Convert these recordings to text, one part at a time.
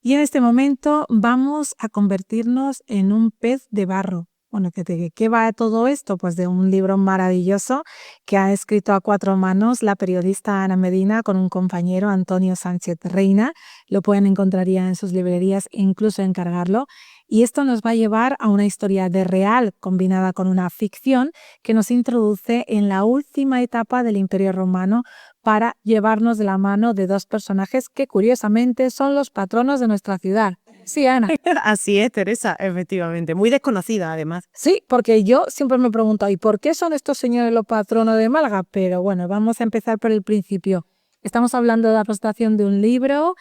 Y en este momento vamos a convertirnos en un pez de barro. Bueno, ¿de qué va todo esto? Pues de un libro maravilloso que ha escrito a cuatro manos la periodista Ana Medina con un compañero, Antonio Sánchez Reina. Lo pueden encontrar ya en sus librerías e incluso encargarlo. Y esto nos va a llevar a una historia de real combinada con una ficción que nos introduce en la última etapa del Imperio Romano para llevarnos de la mano de dos personajes que curiosamente son los patronos de nuestra ciudad. Sí, Ana. Así es, Teresa, efectivamente. Muy desconocida, además. Sí, porque yo siempre me pregunto, ¿y por qué son estos señores los patronos de Málaga? Pero bueno, vamos a empezar por el principio. Estamos hablando de la presentación de un libro.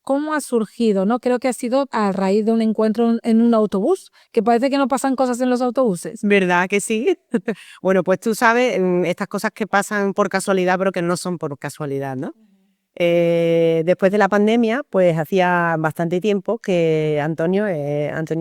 ¿Cómo ha surgido? ¿No? Creo que ha sido a raíz de un encuentro en un autobús, que parece que no pasan cosas en los autobuses. ¿Verdad que sí? Bueno, pues tú sabes, estas cosas que pasan por casualidad, pero que no son por casualidad, ¿no? Después de la pandemia, pues hacía bastante tiempo que Antonio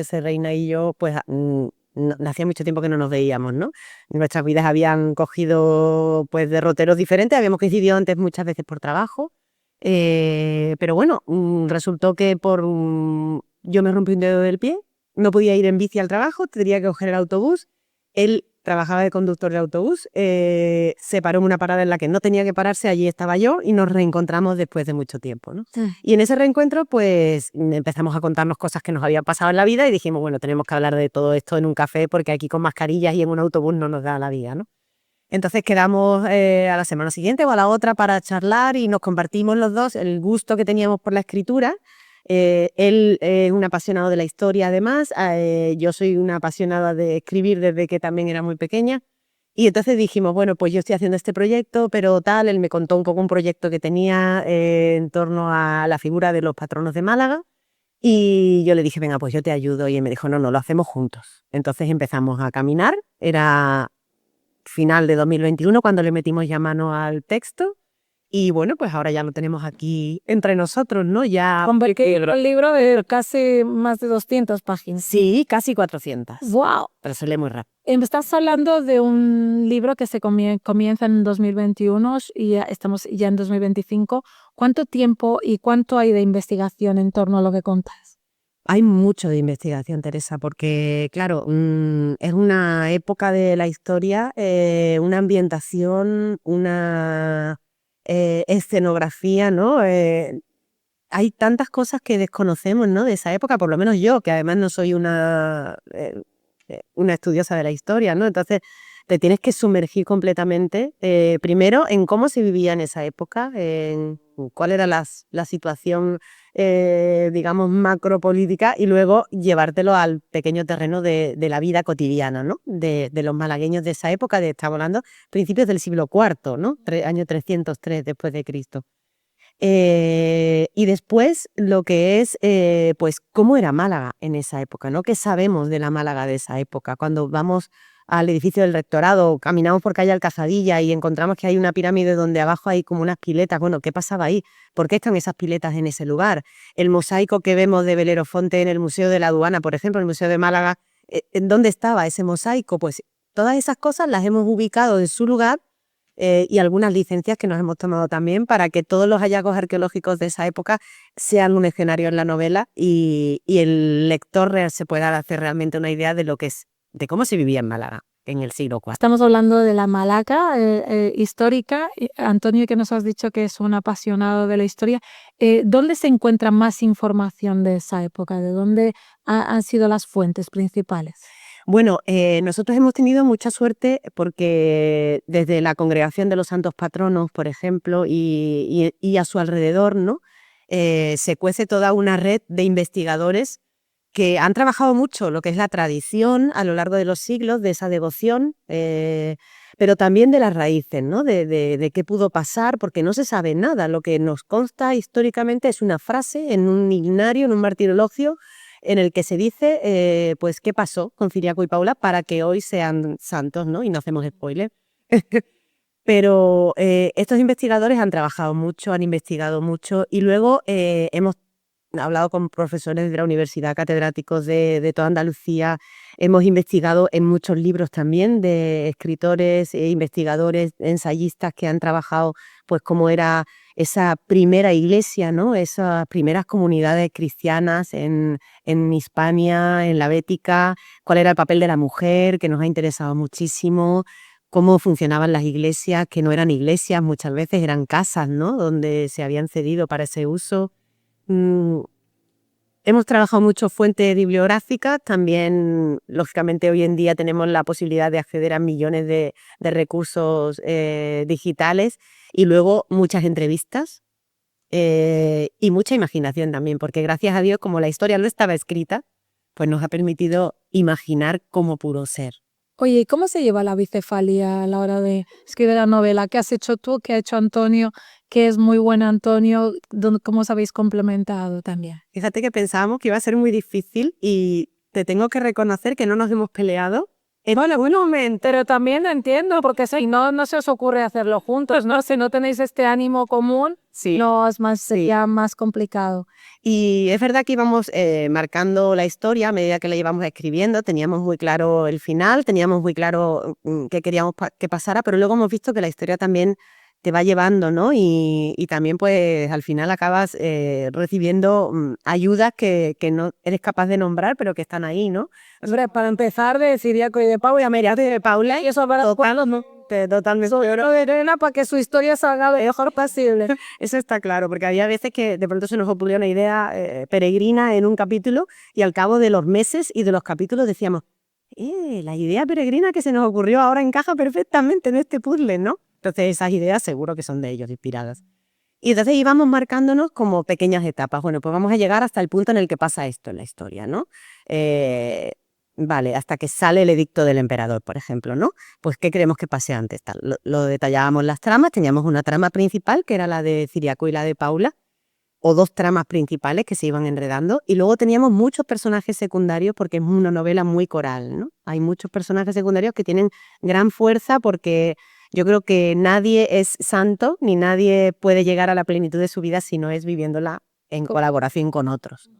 Serreina y yo, pues hacía mucho tiempo que no nos veíamos, ¿no? Nuestras vidas habían cogido pues derroteros diferentes, habíamos coincidido antes muchas veces por trabajo, pero bueno, resultó que yo me rompí un dedo del pie, no podía ir en bici al trabajo, tendría que coger el autobús. Él trabajaba de conductor de autobús, se paró en una parada en la que no tenía que pararse, allí estaba yo y nos reencontramos después de mucho tiempo, ¿no? Y en ese reencuentro pues empezamos a contarnos cosas que nos habían pasado en la vida y dijimos, bueno, tenemos que hablar de todo esto en un café porque aquí con mascarillas y en un autobús no nos da la vida, ¿no? Entonces quedamos a la semana siguiente o a la otra para charlar y nos compartimos los dos el gusto que teníamos por la escritura. Él es un apasionado de la historia además, yo soy una apasionada de escribir desde que también era muy pequeña. Y entonces dijimos, bueno, pues yo estoy haciendo este proyecto, pero tal, él me contó un poco un proyecto que tenía en torno a la figura de los patronos de Málaga. Y yo le dije, venga, pues yo te ayudo. Y él me dijo, no, lo hacemos juntos. Entonces empezamos a caminar, era final de 2021 cuando le metimos ya mano al texto. Y bueno, pues ahora ya lo tenemos aquí entre nosotros, ¿no? Ya El libro de casi más de 200 páginas. Sí, casi 400. ¡Wow! Pero se lee muy rápido. Estás hablando de un libro que se comienza en 2021 y ya estamos ya en 2025. ¿Cuánto tiempo y cuánto hay de investigación en torno a lo que contas? Hay mucho de investigación, Teresa, porque claro, es una época de la historia, una ambientación, una escenografía, ¿no? Hay tantas cosas que desconocemos, ¿no? De esa época, por lo menos yo, que además no soy una estudiosa de la historia, ¿no? Entonces te tienes que sumergir completamente, primero en cómo se vivía en esa época, en cuál era la situación, digamos, macropolítica, y luego llevártelo al pequeño terreno de la vida cotidiana, ¿no? De los malagueños de esa época, estamos hablando principios del siglo IV, ¿no? Año 303 después de Cristo. Y después lo que es, pues, cómo era Málaga en esa época, ¿no? ¿Qué sabemos de la Málaga de esa época? Cuando vamos al edificio del rectorado, caminamos por calle Alcazadilla y encontramos que hay una pirámide donde abajo hay como unas piletas. Bueno, ¿qué pasaba ahí? ¿Por qué están esas piletas en ese lugar? El mosaico que vemos de Belerofonte en el Museo de la Aduana, por ejemplo, el Museo de Málaga, ¿en dónde estaba ese mosaico? Pues todas esas cosas las hemos ubicado en su lugar, y algunas licencias que nos hemos tomado también para que todos los hallazgos arqueológicos de esa época sean un escenario en la novela y el lector se pueda hacer realmente una idea de de cómo se vivía en Málaga en el siglo IV. Estamos hablando de la Málaga histórica. Antonio, que nos has dicho que es un apasionado de la historia, ¿dónde se encuentra más información de esa época? ¿De dónde han sido las fuentes principales? Bueno, nosotros hemos tenido mucha suerte porque desde la Congregación de los Santos Patronos, por ejemplo, y a su alrededor, ¿no? Se cuece toda una red de investigadores que han trabajado mucho lo que es la tradición a lo largo de los siglos de esa devoción, pero también de las raíces, ¿no? De qué pudo pasar, porque no se sabe nada. Lo que nos consta históricamente es una frase en un himnario, en un martirologio, en el que se dice, pues, qué pasó con Ciriaco y Paula para que hoy sean santos, ¿no? Y no hacemos spoiler. Pero estos investigadores han trabajado mucho, han investigado mucho y luego hemos hablado con profesores de la universidad, catedráticos de toda Andalucía, hemos investigado en muchos libros también de escritores, investigadores, ensayistas que han trabajado pues cómo era esa primera iglesia, ¿no? Esas primeras comunidades cristianas en Hispania, en la Bética, cuál era el papel de la mujer, que nos ha interesado muchísimo, cómo funcionaban las iglesias, que no eran iglesias, muchas veces eran casas, ¿no? Donde se habían cedido para ese uso. Mm, Hemos trabajado mucho fuentes bibliográficas, también lógicamente hoy en día tenemos la posibilidad de acceder a millones de recursos digitales y luego muchas entrevistas y mucha imaginación también, porque gracias a Dios como la historia no estaba escrita, pues nos ha permitido imaginar cómo pudo ser. Oye, ¿y cómo se lleva la bicefalia a la hora de escribir la novela? ¿Qué has hecho tú? ¿Qué ha hecho Antonio? ¿Qué es muy bueno Antonio? ¿Cómo os habéis complementado también? Fíjate que pensábamos que iba a ser muy difícil y te tengo que reconocer que no nos hemos peleado en algún momento. Pero también entiendo, porque si no se os ocurre hacerlo juntos, ¿no? Si no tenéis este ánimo común, Sí. no es más, sería más complicado. Y es verdad que íbamos marcando la historia a medida que la íbamos escribiendo, teníamos muy claro el final, teníamos muy claro qué queríamos que pasara, pero luego hemos visto que la historia también te va llevando, ¿no? Y también pues al final acabas recibiendo ayudas que no eres capaz de nombrar, pero que están ahí, ¿no? Hombre, para empezar, de Siriaco y de Pau y Ameria de Paula, y eso para Totalmente. para que su historia salga lo mejor posible. Eso está claro, porque había veces que de pronto se nos ocurrió una idea peregrina en un capítulo y al cabo de los meses y de los capítulos decíamos, la idea peregrina que se nos ocurrió ahora encaja perfectamente en este puzzle, ¿no? Entonces esas ideas seguro que son de ellos, inspiradas. Y entonces íbamos marcándonos como pequeñas etapas. Bueno, pues vamos a llegar hasta el punto en el que pasa esto en la historia, ¿no? Vale, hasta que sale el edicto del emperador, por ejemplo, ¿no? Pues, ¿qué creemos que pase antes? Tal. Lo detallábamos las tramas, teníamos una trama principal, que era la de Ciriaco y la de Paula, o dos tramas principales que se iban enredando, y luego teníamos muchos personajes secundarios, porque es una novela muy coral, ¿no? Hay muchos personajes secundarios que tienen gran fuerza, porque yo creo que nadie es santo, ni nadie puede llegar a la plenitud de su vida si no es viviéndola en colaboración con otros.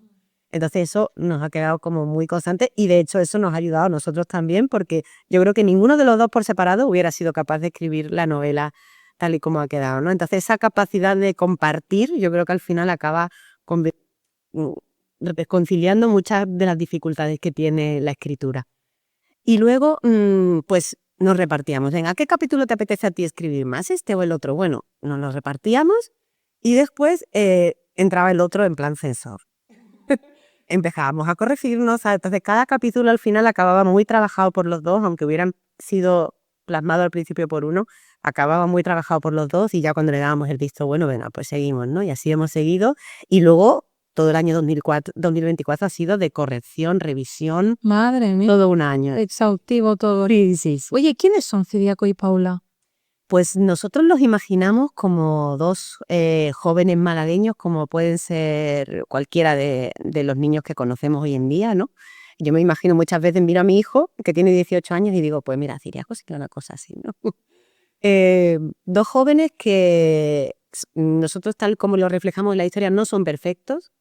Entonces eso nos ha quedado como muy constante y de hecho eso nos ha ayudado a nosotros también porque yo creo que ninguno de los dos por separado hubiera sido capaz de escribir la novela tal y como ha quedado, ¿no? Entonces esa capacidad de compartir yo creo que al final acaba reconciliando muchas de las dificultades que tiene la escritura. Y luego pues nos repartíamos. Venga, ¿qué capítulo te apetece a ti escribir más, este o el otro? Bueno, nos lo repartíamos y después entraba el otro en plan censor. Empezábamos a corregirnos, entonces cada capítulo al final acababa muy trabajado por los dos, aunque hubieran sido plasmados al principio por uno, acababa muy trabajado por los dos y ya cuando le dábamos el visto bueno, venga, pues seguimos, ¿no? Y así hemos seguido y luego todo el año 2024 ha sido de corrección, revisión. Madre mía. Todo un año. Exhaustivo todo. Sí. Oye, ¿quiénes son Ciriaco y Paula? Pues nosotros los imaginamos como dos jóvenes malagueños, como pueden ser cualquiera de los niños que conocemos hoy en día, ¿no? Yo me imagino muchas veces, miro a mi hijo, que tiene 18 años, y digo, pues mira, Ciriaco sí que es una cosa así, ¿no? Dos jóvenes que nosotros, tal como lo reflejamos en la historia, no son perfectos,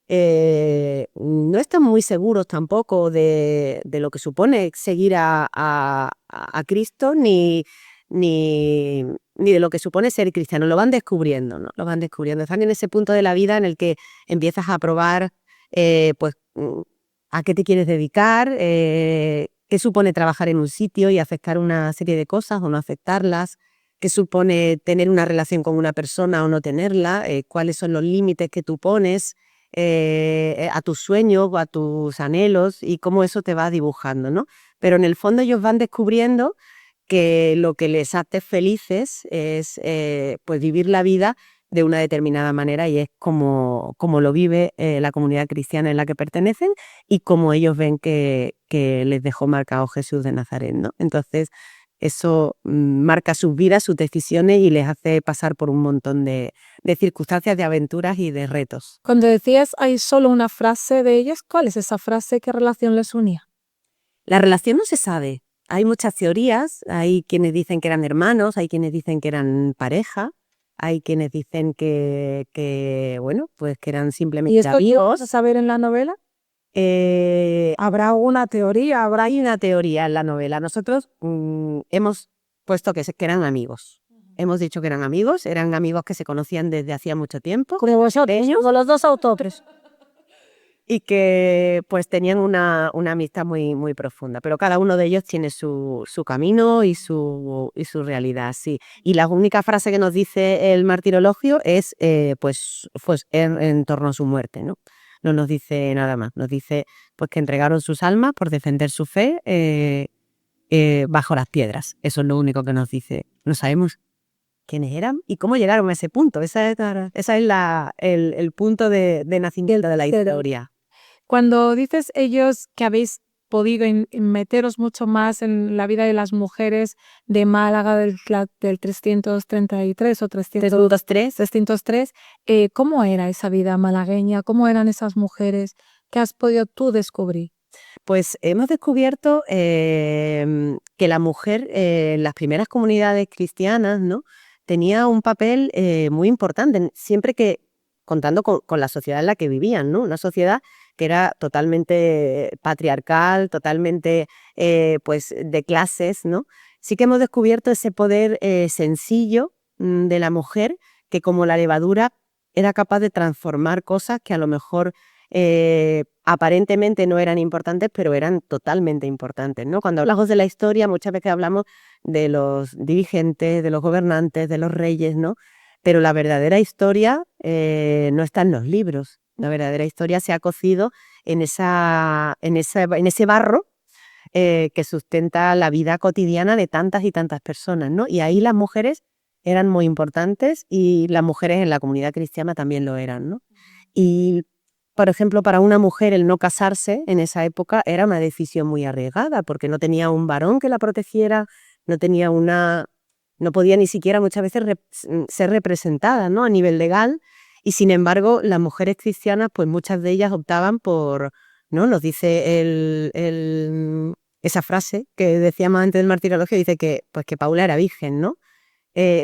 no están muy seguros tampoco de lo que supone seguir a Cristo, ni de lo que supone ser cristiano. Lo van descubriendo, ¿no? Lo van descubriendo. Están en ese punto de la vida en el que empiezas a probar pues, a qué te quieres dedicar, qué supone trabajar en un sitio y aceptar una serie de cosas o no aceptarlas, qué supone tener una relación con una persona o no tenerla, cuáles son los límites que tú pones a tus sueños o a tus anhelos y cómo eso te va dibujando, ¿no? Pero en el fondo ellos van descubriendo que lo que les hace felices es pues vivir la vida de una determinada manera y es como lo vive la comunidad cristiana en la que pertenecen y como ellos ven que les dejó marcado Jesús de Nazaret, ¿no? Entonces eso marca sus vidas, sus decisiones y les hace pasar por un montón de circunstancias, de aventuras y de retos. Cuando decías hay solo una frase de ellas, ¿cuál es esa frase? ¿Qué relación les unía? La relación no se sabe. Hay muchas teorías, hay quienes dicen que eran hermanos, hay quienes dicen que eran pareja, hay quienes dicen bueno, pues que eran ¿Y simplemente esto lo vamos a amigos. saber en la novela? ¿Habrá alguna teoría? Hay una teoría en la novela. Nosotros hemos puesto que eran amigos. Hemos dicho que eran amigos que se conocían desde hacía mucho tiempo. Como vosotros, Ellos. como los dos autores. Y que pues tenían una amistad muy, muy profunda, pero cada uno de ellos tiene su camino y su realidad, sí. Y la única frase que nos dice el martirologio es pues en torno a su muerte, ¿no? No nos dice nada más, nos dice pues que entregaron sus almas por defender su fe bajo las piedras. Eso es lo único que nos dice. No sabemos quiénes eran y cómo llegaron a ese punto. Esa es el punto de nacimiento de la historia. Cuando dices ellos que habéis podido meteros mucho más en la vida de las mujeres de Málaga del 333 o 303, ¿cómo era esa vida malagueña? ¿Cómo eran esas mujeres? ¿Qué has podido tú descubrir? Pues hemos descubierto que la mujer en las primeras comunidades cristianas, ¿no?, tenía un papel muy importante, siempre que contando con la sociedad en la que vivían, ¿no? Una sociedad que era totalmente patriarcal, totalmente pues de clases, ¿no? Sí que hemos descubierto ese poder sencillo de la mujer que, como la levadura, era capaz de transformar cosas que a lo mejor aparentemente no eran importantes, pero eran totalmente importantes, ¿no? Cuando hablamos de la historia, muchas veces hablamos de los dirigentes, de los gobernantes, de los reyes, ¿no? Pero la verdadera historia no está en los libros. La verdadera historia se ha cocido en ese barro que sustenta la vida cotidiana de tantas y tantas personas, ¿no? Y ahí las mujeres eran muy importantes y las mujeres en la comunidad cristiana también lo eran, ¿no? Y, por ejemplo, para una mujer el no casarse en esa época era una decisión muy arriesgada porque no tenía un varón que la protegiera, no podía ni siquiera muchas veces ser representada, ¿no?, a nivel legal. Y sin embargo, las mujeres cristianas, pues muchas de ellas optaban por, ¿no? Nos dice esa frase que decíamos antes del martirologio, dice que Paula era virgen, ¿no?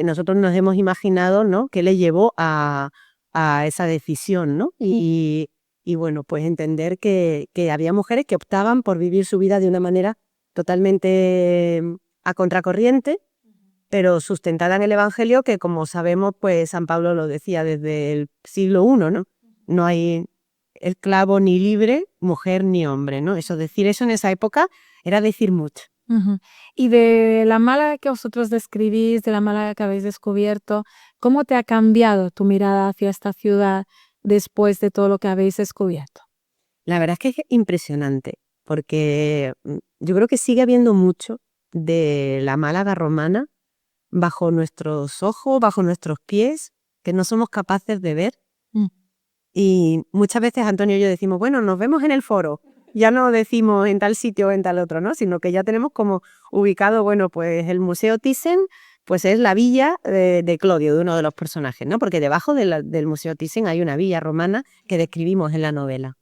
Nosotros nos hemos imaginado, ¿no?, qué le llevó a esa decisión, ¿no? Y bueno, pues entender que había mujeres que optaban por vivir su vida de una manera totalmente a contracorriente, pero sustentada en el Evangelio, que, como sabemos, pues San Pablo lo decía desde el siglo I, ¿no? No hay esclavo ni libre, mujer ni hombre, ¿no? Decir eso en esa época era decir mucho. Y de la Málaga que vosotros describís, de la Málaga que habéis descubierto, ¿cómo te ha cambiado tu mirada hacia esta ciudad después de todo lo que habéis descubierto? La verdad es que es impresionante, porque yo creo que sigue habiendo mucho de la Málaga romana bajo nuestros ojos, bajo nuestros pies, que no somos capaces de ver. Y muchas veces Antonio y yo decimos, bueno, nos vemos en el foro. Ya no decimos en tal sitio o en tal otro, ¿no? Sino que ya tenemos como ubicado, bueno, pues el Museo Thyssen, pues es la villa de Clodio, de uno de los personajes, ¿no? Porque debajo del Museo Thyssen hay una villa romana que describimos en la novela.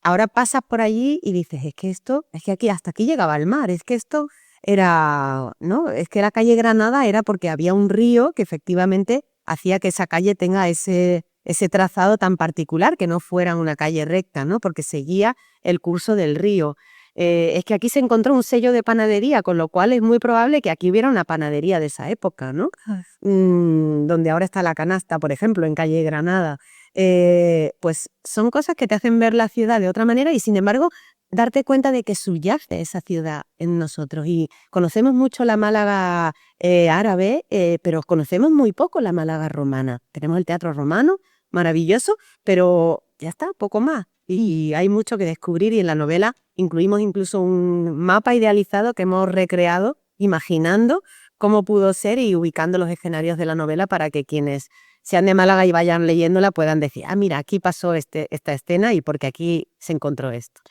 Ahora pasas por allí y dices, es que aquí hasta aquí llegaba el mar, es que esto era, ¿no? Es que la calle Granada era porque había un río que efectivamente hacía que esa calle tenga ese trazado tan particular, que no fuera una calle recta, ¿no? Porque seguía el curso del río. Es que aquí se encontró un sello de panadería, con lo cual es muy probable que aquí hubiera una panadería de esa época, ¿no? Donde ahora está la Canasta, por ejemplo, en calle Granada. Pues son cosas que te hacen ver la ciudad de otra manera y, sin embargo, darte cuenta de que subyace esa ciudad en nosotros. Y conocemos mucho la Málaga árabe, pero conocemos muy poco la Málaga romana. Tenemos el teatro romano, maravilloso, pero ya está, poco más. Y hay mucho que descubrir, y en la novela incluimos incluso un mapa idealizado que hemos recreado, imaginando cómo pudo ser y ubicando los escenarios de la novela para que quienes sean de Málaga y vayan leyéndola puedan decir, mira, aquí pasó esta escena y porque aquí se encontró esto.